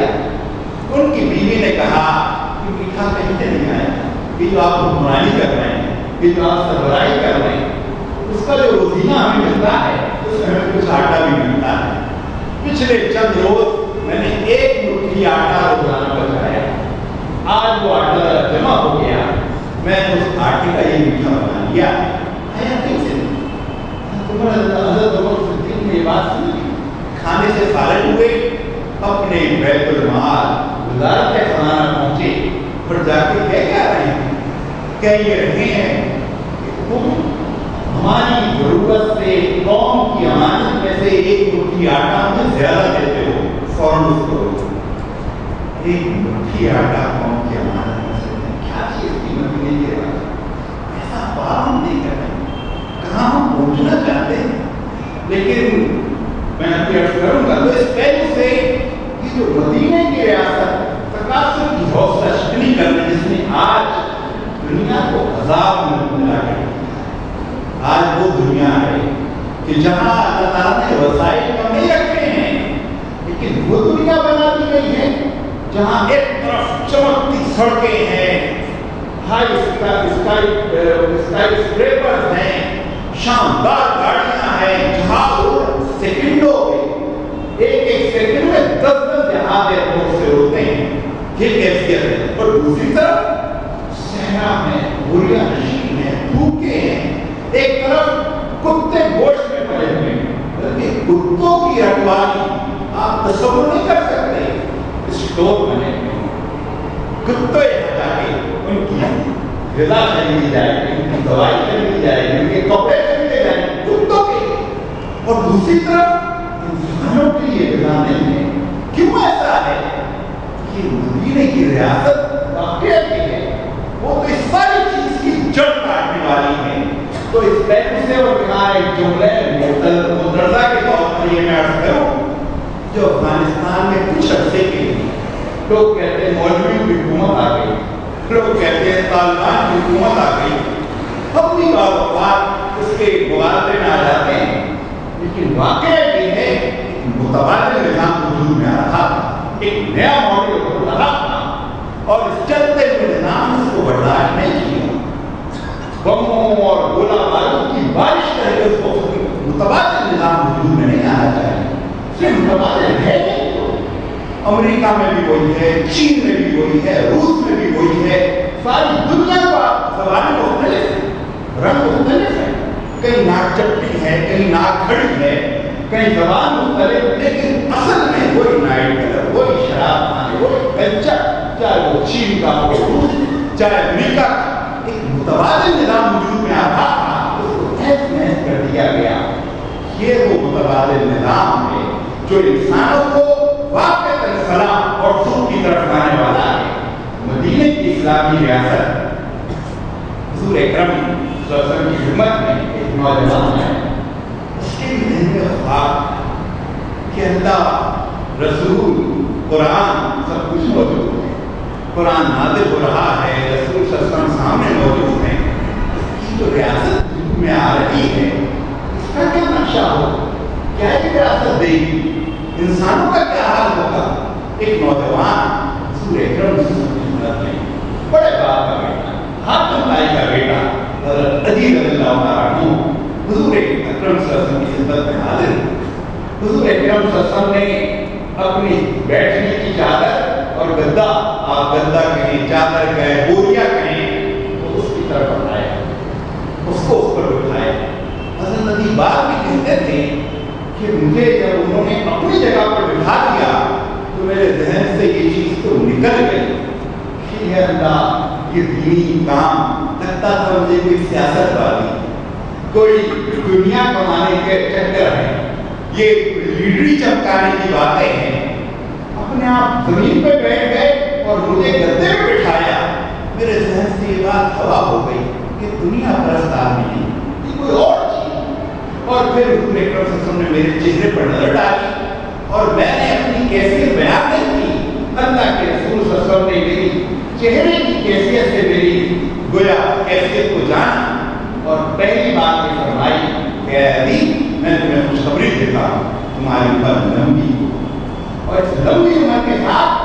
ان کی بیوی نے کہا کہ میٹھا کہیں سے نہیں آیا، یہ جو آپ حکمرانی کر رہے ہیں، یہ جو آپ سربراہی کر رہے ہیں، اس کا جو روزینہ ہمیں ملتا ہے اس میں ہمیں کچھ آٹا بھی ملتا ہے۔ پچھلے چند روز میں نے ایک مٹھی آٹا روزانہ بچایا، آج وہ آٹا جمع ہو گیا، میں اس آٹے کا یہ میٹھا بنا لیا۔ حضرت عمر صدیق نے یہ بات سنی، کھانے سے فارغ ہوئے، اپنے بیت المال وزارت خزانہ پہنچے اور جا کے کیا رہے ہیں؟ کہہ یہ رہے ہیں کہ تم ہماری ضرورت سے قوم کی امانت میں سے ایک مٹھی آٹا میں زیادہ دیتے ہو، فوراً اس کو ایک مٹھی آٹا قوم کی امانت میں سے کیا چیز قیمت نہیں دے رہا، ایسا بات ہم نہیں کر رہے، کہاں ہم پہنچنا چاہتے ہیں۔ لیکن میں آپ عرض کروں گا تو اس پہلو سے یہ جو مدینے کی ریاست تقاصر کی حوصلہ شکنی کرنے جس نے آج دنیا کو عذاب میں ملا کر دیا، آج وہ دنیا ہے کہ جہاں اللہ تعالیٰ نے وسائل کم نہیں رکھے ہیں، لیکن وہ دنیا بنا دی گئی ہے جہاں ایک طرف چمکتی سڑکیں ہیں، ہائی اسکائی اسکریپرز ہیں، شاندار گاڑیاں ہیں، جہاز سیکنڈوں میں ایک سیکنڈ میں 10 جہاز ایئرپورٹ سے ہوتے ہیں، یہ کیفیت ہے۔ اور دوسری طرف صحرا میں بوریاں نشین ہیں، بھوکے ہیں، ایک طرف کتے گوشت میں پڑے ہوئے ہیں، بلکہ کتوں کی رکھوالی آپ تصور نہیں کر سکتے، اسٹور بنے ہوئے کتے ہٹا کے ان کی غذا خریدی جائے گی، ان کی دوائی خریدی جائے گی، ان کے کپڑے خریدے جائیں گے کتوں کے، اور دوسری طرف انسانوں کے لیے غذا نہیں ہے۔ کیوں ایسا ہے؟ کہ مدینے کی ریاست واقعہ کی ہے، وہ تو اس ساری چیز کی جڑ کاٹنے والی ہے۔ تو اس پہلو سے اور یہاں ایک جملہ مدرسہ کے طور پر یہ میں عرض کروں، جو افغانستان میں کچھ عرصے کے لیے لوگ کہتے ہیں مولویوں کی حکومت آ گئی، لوگ کہتے ہیں طالبان کی حکومت آ گئی، اپنی بات اس کے مقابلے میں آ جاتے ہیں، لیکن واقعہ یہ ہے کہ متبادل نظام وجود میں آ رہا تھا، ایک نیا ماڈل ہو رہا تھا، اور اس چلتے ہوئے نظام اس کو برداشت نہیں کیا، بموں اور گولہ بارود کی بارش کر کے اس کو متبادل نظام وجود میں نہیں آنا چاہیے۔ یہ متبادل ہے، امریکہ میں بھی وہی ہے، چین میں بھی وہی ہے، روس میں بھی وہی ہے، ساری دنیا کا زبانیں مختلف ہیں، رنگ مختلف ہے، کہیں ناک چپٹی ہے، کہیں ناک کھڑی ہے، کہیں زبان مختلف، لیکن اصل میں وہی نائٹ کلر، وہی شراب خانے، وہی کلچر، چاہے وہ چین کا ہو، روس چاہے امریکہ کا، ایک متبادل نظام وجود میں آتا تھا، اس کو تحس نحس کر دیا گیا۔ یہ وہ متبادل نظام ہے جو انسانوں کو واقعتاً فلاح اور سکھ کی طرف لانے والا ہے۔ مدینے کی اسلامی ریاست حضور اکرم صلی اللہ علیہ وسلم کی خدمت میں ایک نوجوان ہے، اس کے ذہن میں خواب کہ اللہ رسول قرآن سب کچھ موجود ہے، قرآن نازل ہو رہا ہے، رسول صلی اللہ علیہ وسلم سامنے موجود ہیں، اس کی جو ریاست وجود میں آ رہی ہے اس کا کیا نقشہ ہو، کیا یہ ریاست دے گی، انسانوں کا کیا حال ہوگا۔ ایک نوجوان حضور اکرم صلی اللہ علیہ وسلم کی خدمت میں، بڑے باپ کا بیٹا، حاتم بھائی کا بیٹا حضرت علی رضی اللہ عنہ حضور اکرم صلی اللہ علیہ وسلم کی خدمت میں حاضر۔ حضور اکرم صلی اللہ علیہ وسلم نے اپنی بیٹھنے کی چادر اور گدا، آپ گدا کہیں، چادر کہیں، بوریا کہیں، تو اس کی طرف بٹھایا، اس کو اس پر بٹھایا۔ حضرت علی بعد میں کہتے تھے کہ مجھے جب انہوں نے اپنی جگہ پر بٹھا دیا تو میرے ذہن سے یہ چیز تو نکل گئی کہ ہے اللہ، یہ دینی کام لگتا تھا مجھے کوئی سیاست والی، کوئی دنیا کمانے کے چکر ہے، یہ لیڈری چمکانے کی باتیں ہیں۔ اپنے آپ زمین پہ بیٹھ گئے اور مجھے گدے پہ بٹھایا، میرے ذہن سے یہ بات ہوا ہو گئی کہ دنیا پرست آدمی نہیں، یہ کوئی اور چیز۔ اور پھر حضور اکرم صلی اللہ علیہ وسلم نے میرے چہرے پر نظر ڈالی اور میں نے اپنی کیفیت بیان نہیں کی، اللہ کے رسول صلی اللہ علیہ وسلم نے میری چہرے کی کیفیت سے میری گویا کیفیت کو جانا، اور پہلی بات یہ فرمائی کہ اے علی، میں تمہیں خوشخبری دیتا ہوں، تمہاری عمر لمبی ہو، اور اس لمبی عمر کے ساتھ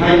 2.5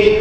1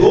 2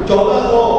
1400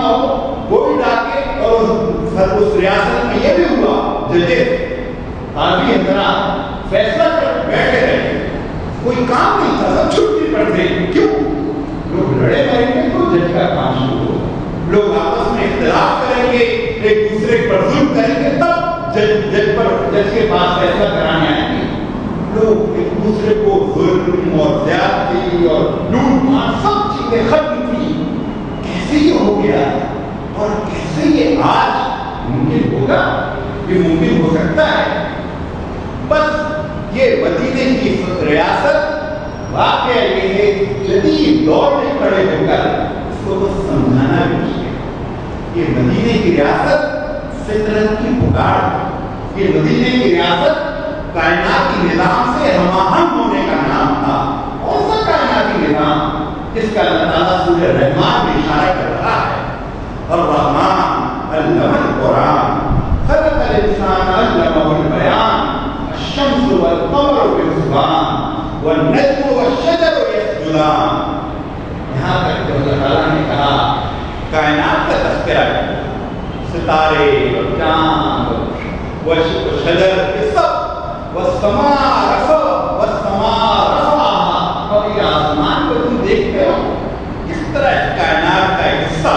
نہ ہو وہ بھی ڈاکے، اور اس ریاست میں یہ بھی ہوا ججز قاضی حضرات فیصلہ کر بیٹھے رہے، کوئی کام نہیں تھا، سب چھٹی پر تھے. کیوں؟ لوگ لڑے مریں گے تو جج کا کام شروع ہو، لوگ آپس میں اختلاف کریں گے، ایک دوسرے پر ظلم کریں گے، تب جج کے پاس فیصلہ کرانے آئیں گے. لوگ ایک دوسرے کو ظلم اور زیادتی اور لوٹ مار سب چیزیں ختم کی. کیسے یہ ہو گیا اور کیسے یہ آج ممکن ہوگا؟ یہ ممکن ہو سکتا ہے بس یہ مدینے کی ریاست واقعہ یہ ہے جدید دور میں کھڑے ہو کر اس کو بس سمجھانا بھی مشکل. یہ مدینے کی ریاست فطرت کی پکار، یہ مدینے کی ریاست کائناتی نظام سے ہم آہنگ ہونے کا نام تھا. اور سا کائناتی نظام جس کا اللہ تعالیٰ سورہ رحمان میں اشارہ کر رہا ہے، الرحمن علم القرآن خلق الانسان علمہ البیان الشمس والقمر بحسبان والنجم والشجر یسجدان. یہاں تک کہ اللہ تعالیٰ نے کہا کائنات کا تذکرہ ہے، ستارے اور چاند والشجر یہ سب، والسماء رفعہا، اور یہ آسمان کو تم دیکھتے ہو کس طرح اس کائنات کا حصہ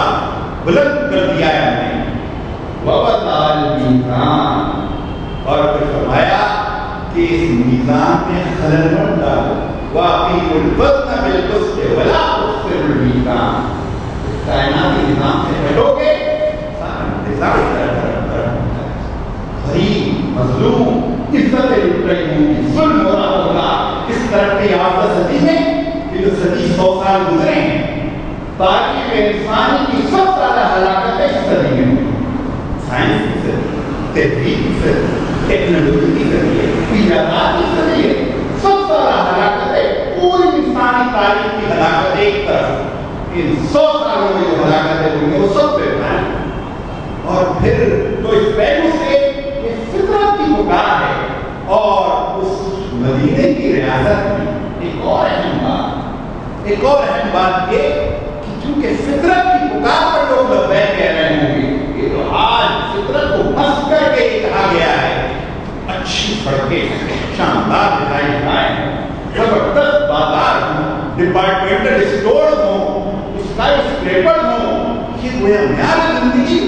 بلند کر دیا ہے ہم نے. ووضع المیزان، اور پھر فرمایا کہ اس میزان میں خلل مت ڈالو، واقیموا الوزن بالقسط ولا تخسروا المیزان. اس کائناتی نظام سے ہٹو گے سارا نظام غریب مظلوم عزت لٹ رہی ہوں، ظلم ہو رہا ہوگا. اس ترقی یافتہ صدی میں یہ جو صدی 100 سال گزرے ہیں، تاریخ انسانی کی سب سے زیادہ ہلاکتیں اس صدی میں ہوئی. سائنس کی صدی، تحقیق کی صدی، ٹیکنالوجی کی صدی ہے، ایجادات کی صدی ہے. سب سے زیادہ ہلاکتیں پوری انسانی تاریخ کی ہلاکت ایک طرف، ان 100 سالوں میں جو ہلاکتیں ہوئی وہ سب پہ بھاری. اور پھر تو اس پہلو سے یہ فطرت کی پکار ہے. اور اس مدینے کی ریاست میں ایک اور اہم بات یہ کہ چونکہ فطرت کی پکار پر لوگ لبیک کہہ رہے ہوں گے، یہ تو آج فطرت کو مس کر کے کہا گیا ہے. اچھی سڑکیں شاندار دکھائی جائیں، زبردست بازار ہوں، ڈپارٹمنٹل اسٹور ہوں، اسکائی اسکریپر ہوں، یہ وہ معیار زندگی.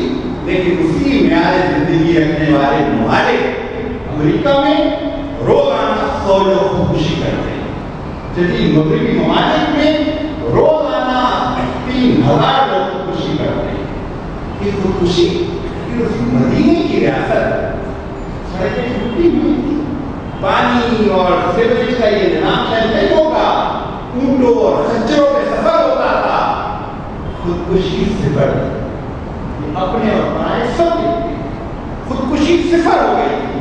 لیکن اسی معیار زندگی رکھنے والے ممالک امریکہ میں روزانہ 100 لوگ خودکشی کرتے ہیں. جدید مغربی ممالک میں روزانہ 3000 لوگ خودکشی کرتے ہیں. یہ خودکشی اس مدینے کی ریاست سڑکیں ٹوٹی ہوئی تھی، پانی اور سیوریج کا یہ نظام شاید نہیں ہوگا، اونٹوں اور خچروں میں سفر ہوتا تھا. خودکشی صفر، اپنے اور پرائے سب خودکشی صفر ہو گئی تھی.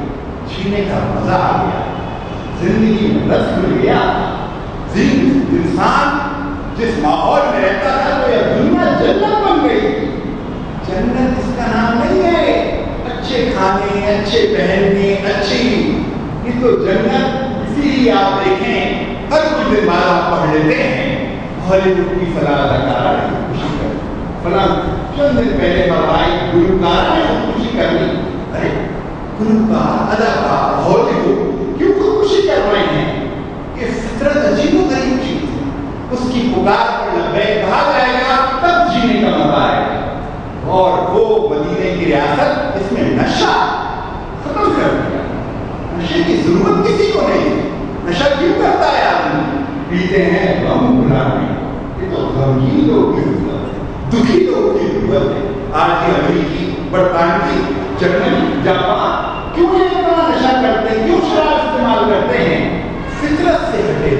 جینے کا مزہ آ گیا، زندگی میں رس مل گیا. انسان جس ماحول میں رہتا تھا تو یہ دنیا جنت بن گئی. جنت اس کا نام نہیں ہے اچھے کھانے، اچھے پہننے، اچھی، یہ تو جنت اسی لیے آپ دیکھیں ہر کچھ دن بعد آپ پڑھ لیتے ہیں ہالی ووڈ کی فلاں اداکارہ نے خودکشی کر لی، فلاں چند دن پہلے فرمائی گلوکارہ نے خودکشی کر لی. ارے گلوکار، اداکار، ہالی ووڈ کیوں خودکشی کر رہے ہیں؟ یہ فطرت عجیب و غریب چیز ہے. اس کی پکار پر لبیک کہا جائے گا تب جینے کا مزہ آئے گا. اور وہ مدینے کی ریاست اس میں نشہ ختم کر دیا. نشے کی ضرورت کسی کو نہیں. نشہ کیوں کرتا ہے آدمی؟ پیتے ہیں غم بھلانے. یہ تو غمگین لوگوں کی ضرورت ہے، دکھی لوگوں کی ضرورت ہے. آج کی امریکی، برطانوی، جرمنی، جاپان کیوں یہ اتنا نشہ کرتے ہیں، کیوں شراب استعمال کرتے ہیں؟ فطرت سے ہٹے.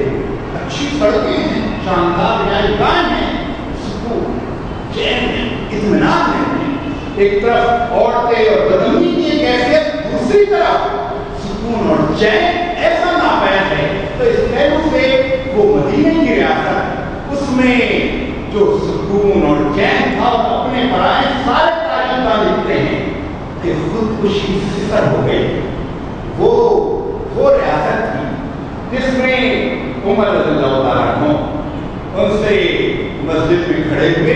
اچھی سڑکیں ہیں، شاندار رہائش ہیں، سکون، چین ہے، اطمینان ہے. ایک طرف عورتیں اور بدنی کی ایک حیثیت، دوسری طرف سکون اور چین ایسا ناپید ہے. تو اس پہلو سے وہ مدینے کی ریاست، اس میں جو سکون اور چین تھا اور اپنے پرائے سارے تاریخ لکھتے ہیں کہ خودکشی صفر ہو گئی. وہ ریاست تھی جس میں عمر رضی اللہ تعالیٰ عنہ ان سے مسجد میں کھڑے ہوئے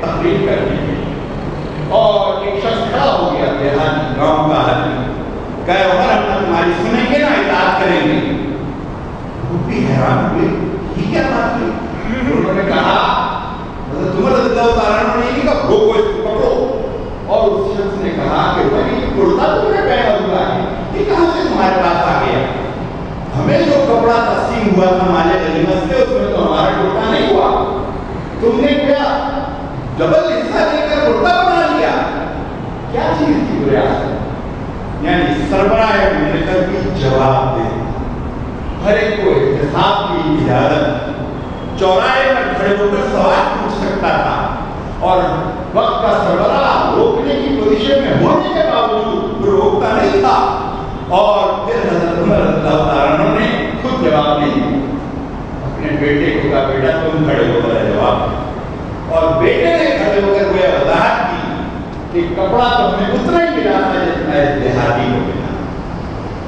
تقریر کرنے کے اور ایک شخص کھڑا ہو گیا دیہاتی گاؤں کا آدمی، کہے عمر ہم تمہاری سنیں گے نا، اطاعت کریں گے۔ وہ بھی حیران ہوئے یہ کیا بات ہوئی؟ انہوں نے کہا حضرت عمر رضی اللہ تعالیٰ عنہ نے کہا روکو اس کو پکڑو، اور اس شخص نے کہا کہ بھائی کرتا تم نے پہنا ہوا ہے، یہ کہاں سے تمہارے پاس آ گیا؟ ہمیں جو کپڑا تقسیم ہوا تھا مال غنیمت سے اس میں تو ہمارا ٹوٹا نہیں ہوا، تم نے کیا ڈبل حصہ لے کر کرتا بنا لیا؟ کیا چیز تھی وہ ریاست؟ یعنی سربراہ مملکت بھی جواب دے، ہر ایک کو احتساب کی اجازت، چوراہے پر کھڑے ہو کر سوال پوچھ سکتا تھا، اور وقت کا سربراہ روکنے کی پوزیشن میں ہونے کے باوجود وہ روکتا نہیں تھا۔ اور پھر حضرت عمر رضی اللہ تعالیٰ عنہ نے خود جواب نہیں دیا، اپنے بیٹے کو کہا بیٹا تم کھڑے ہو کر جواب دو، اور بیٹے نے کھڑے ہو کر وہ وضاحت کی کہ کپڑا تو ہمیں اتنا ہی ملا تھا جتنا اس دیہاتی کو ملا،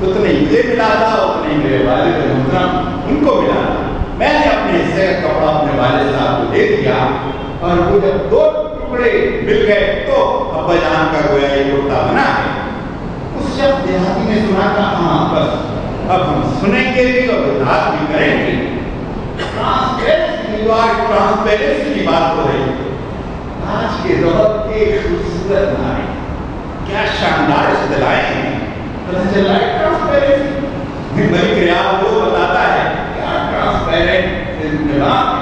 اتنا ہی مجھے ملا تھا، اتنا ہی میرے والد محترم ان کو ملا تھا، میں نے اپنے حصے کا کپڑا اپنے والد صاحب کو دے دیا، اور وہ جب دو ٹکڑے مل گئے تو ابا جان کا گویا یہ کرتا بنا ہے۔ اس شخص دیہاتی نے سنا کہ ہاں بس اب ہم سنیں گے بھی اور اطاعت بھی کریں گے۔ ٹرانسپیرنسی کی بات ہو رہی ہے، آج کے دور کے خوبصورت نعرے کیا شاندار اصطلاحیں ہیں، پتہ چلا ہے ٹرانسپیرنسی، ملک ریاض وہ بتاتا ہے کیا ٹرانسپیرنٹ نظام ہے۔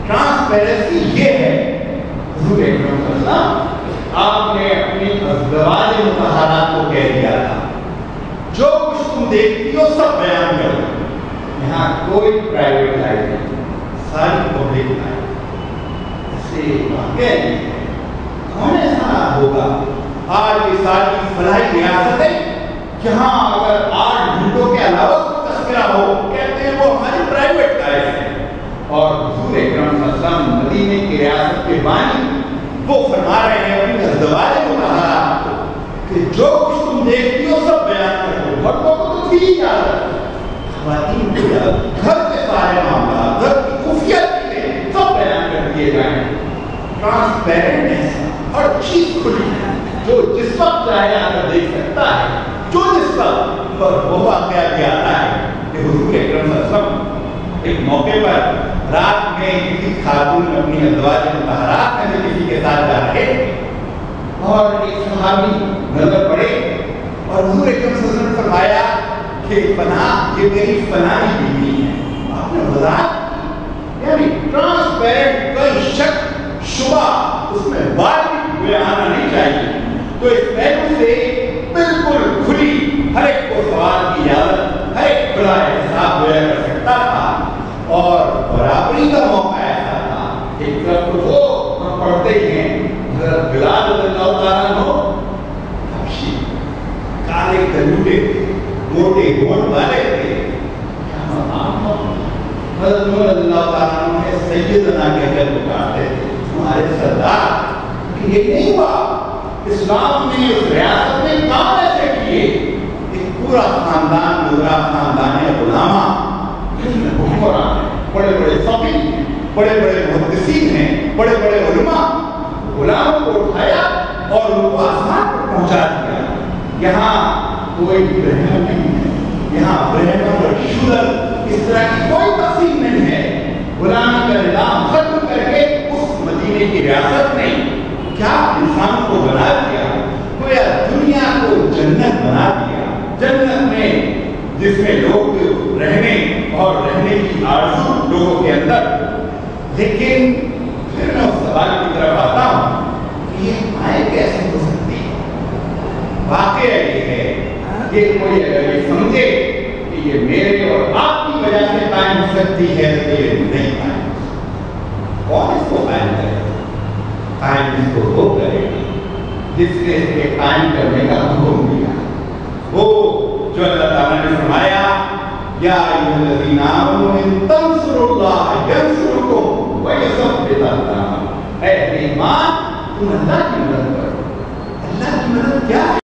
ٹرانسپیرنسی یہ ہے، حضور اکرم صلی اللہ علیہ وسلم آپ نے اپنی ازواج مطہرات کو کہہ دیا تھا جو کچھ تم دیکھتی ہو سب بیان کرو، یہاں کوئی پرائیویٹ لائف نہیں، ساری پبلک لائف۔ ایسے واقعہ نہیں ہے، کون ایسا ہوگا آج کی ساری فلاحی ریاستیں جہاں اگر 8 گھنٹوں کے علاوہ کوئی تذکرہ ہو کہتے ہیں وہ ہماری پرائیویٹ لائف ہے، اور حضور اکرم صلی اللہ علیہ وسلم مدینے کی ریاست کے بانی وہ فرما رہے ہیں اپنی ازواج مطہرات کو کہ جو کچھ تم دیکھتی ہو سب بیان کر دو۔ مردوں کو تو تھی اجازت، خواتین کو اجازت، گھر کے سارے معاملات، گھر کی خفیہ چیزیں سب بیان کر دیے جائیں۔ ٹرانسپیرنٹ ہر چیز کھلی ہے، جو جس وقت چاہے آ کر دیکھ سکتا ہے، جو جس وقت پر وہ واقعہ بھی آتا ہے کہ حضور اکرم صلی اللہ علیہ وسلم ایک موقع پر رات میں کسی خاتون اپنی ازواج مطہرات میں سے کسی کے ساتھ جا رہے اور ایک صحابی نظر پڑے، اور حضور اکرم صلی اللہ علیہ وسلم نے فرمایا کہ پناہ یہ میری پناہی بیوی ہے۔ آپ نے وضاحت کی، یعنی ٹرانسپیرنٹ، کوئی شک شبہ اس میں واقعی ہوئے آنا نہیں چاہیے۔ تو اس پہلو سے بالکل کھلی ہر ایک کو سوال کی اجازت، ہر ایک کھلا احتساب ہوا کر سکتا تھا، اور برابری کا موقع ایسا تھا۔ ایک طرف تو وہ ہم پڑھتے ہی ہیں حضرت بلال رضی اللہ تعالیٰ عنہ حبشی، کالے کلوٹے تھے، موٹے گونٹ والے تھے، حضرت عمر رضی اللہ تعالیٰ عنہ نے سیدنا کہہ کر پکارتے تھے، ہمارے سردار۔ کہ یہ نہیں ہوا، اسلام نے اس ریاست میں کام ایسے کیے، ایک پورا خاندان گزرا، خاندان علماء، حکمران ہیں، بڑے بڑے فقیہ ہیں، بڑے بڑے محدثین ہیں، بڑے بڑے علماء، غلاموں کو اٹھایا اور ان کو آسمان پر پہنچا دیا۔ یہاں کوئی برہم نہیں ہے، یہاں برہم اور شودر اس طرح کی کوئی تقسیم نہیں ہے۔ غلامی کا نظام ختم کر کے اس مدینے کی ریاست نے کیا انسان کو بنا دیا، گویا دنیا کو جنت بنا دیا، جنت میں جس میں لوگ رہنے اور رہنے کی آرزو لوگوں کے اندر۔ لیکن پھر میں اس سوال کی طرف آتا ہوں کہ یہ آئے کیسے ہو سکتی ہے؟ واقعہ یہ ہے کہ کوئی اگر یہ سمجھے کہ یہ میرے اور آپ کی وجہ سے قائم ہو سکتی ہے تو یہ نہیں قائم ہو سکتی۔ کون اس کو قائم کرے؟ قائم اس کو وہ کرے جس نے اس کے قائم کرنے کا حکم دیا، وہ جو اللہ تعالیٰ نے فرمایا یا ایھا الذین آمنوا ان تنصروا اللہ ینصرکم ویثبت اقدامکم۔ اے ایمان تم اللہ کی مدد کرو۔ اللہ کی مدد کیا ہے؟